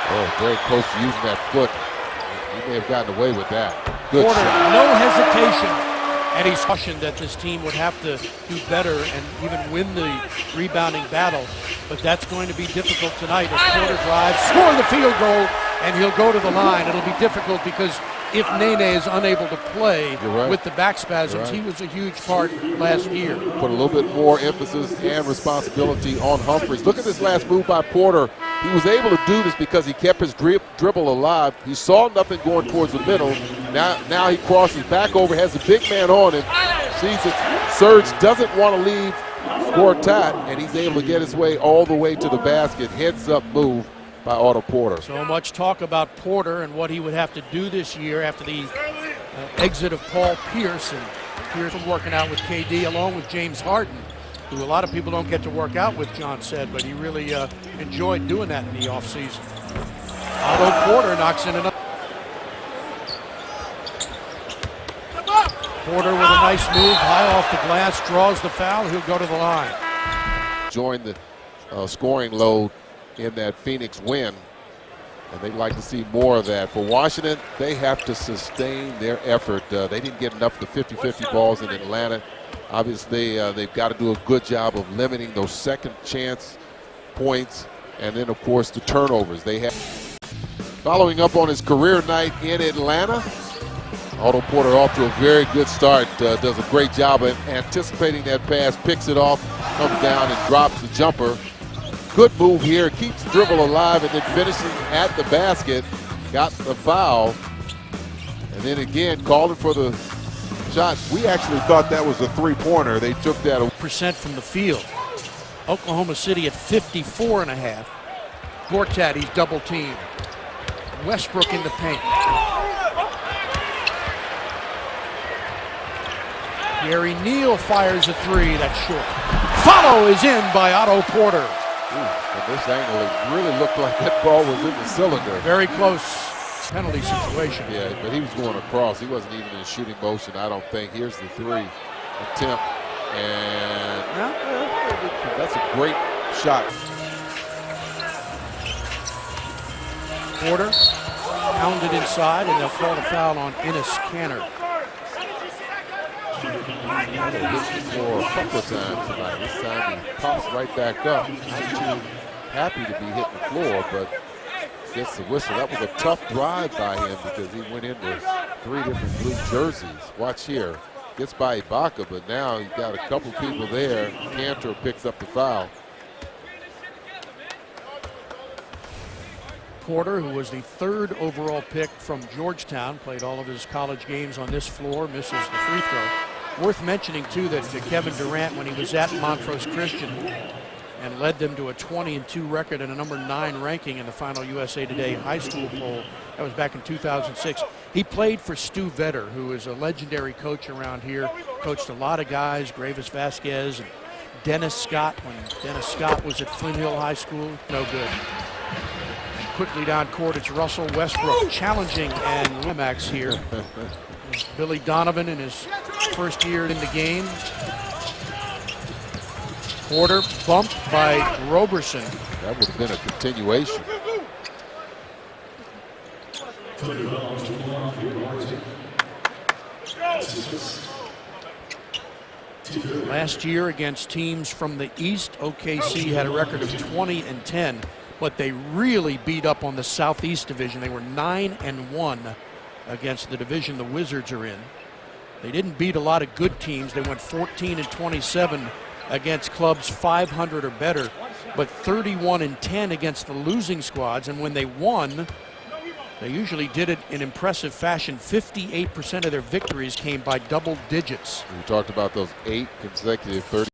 Oh, very close to using that foot. He may have gotten away with that. Good Porter, shot. no hesitation. And he's cautioned that this team would have to do better and even win the rebounding battle. But that's going to be difficult tonight as Porter drives, score the field goal, and he'll go to the line. It'll be difficult because if Nene is unable to play with the back spasms, he was a huge part last year. Put a little bit more emphasis and responsibility on Humphries. Look at this last move by Porter. He was able to do this because he kept his dribble alive. He saw nothing going towards the middle. Now he crosses back over, has a big man on him, sees it. Serge doesn't want to leave Gortat, and he's able to get his way all the way to the basket. Heads up move by Otto Porter. So much talk about Porter and what he would have to do this year after the exit of Paul Pierce. And Pierce working out with KD along with James Harden, who a lot of people don't get to work out with, John said, but he really enjoyed doing that in the offseason. Otto Porter knocks in another. Porter with a nice move, high off the glass, draws the foul, he'll go to the line. Join the scoring load in that Phoenix win, and they'd like to see more of that. For Washington, they have to sustain their effort. They didn't get enough of the 50-50 balls in Atlanta. Obviously, they've got to do a good job of limiting those second chance points, and then, of course, the turnovers. They have. Following up on his career night in Atlanta, Otto Porter off to a very good start. Does a great job of anticipating that pass, picks it off, comes down and drops the jumper. Good move here, keeps the dribble alive, and then finishes at the basket. Got the foul, and then again calling for the shot. We actually thought that was a three-pointer. They took that % from the field. Oklahoma City at 54.5. Gortat, he's double teamed. Westbrook in the paint. Gary Neal fires a three, that's short. Follow is in by Otto Porter. From this angle, it really looked like that ball was in the cylinder. Very close penalty situation. Yeah, but he was going across. He wasn't even in shooting motion, I don't think. Here's the three attempt, and that's a great shot. Porter pounded inside, and they'll call the foul on Enes Kanter. Hit the floor a couple of times tonight. This time he pops right back up. Not too happy to be hitting the floor, but gets the whistle. That was a tough drive by him because he went into three different blue jerseys. Watch here. Gets by Ibaka, but now he's got a couple people there. Kanter picks up the foul. Porter, who was the 3rd overall pick from Georgetown, played all of his college games on this floor, misses the free throw. Worth mentioning, too, that Kevin Durant, when he was at Montrose Christian and led them to a 20-2 record and a number 9 ranking in the final USA Today high school poll, that was back in 2006. He played for Stu Vetter, who is a legendary coach around here, coached a lot of guys, Gravis Vasquez and Dennis Scott, when Dennis Scott was at Flint Hill High School. No good. Quickly down court, it's Russell Westbrook challenging, and Limax here. Billy Donovan in his first year in the game. Porter bumped by Roberson. That would have been a continuation. Last year against teams from the East, OKC had a record of 20-10. But they really beat up on the Southeast Division. They were 9-1 against the division the Wizards are in. They didn't beat a lot of good teams. They went 14-27 against clubs 500 or better, but 31-10 against the losing squads. And when they won, they usually did it in impressive fashion. 58% of their victories came by double digits. We talked about those 8 consecutive 30.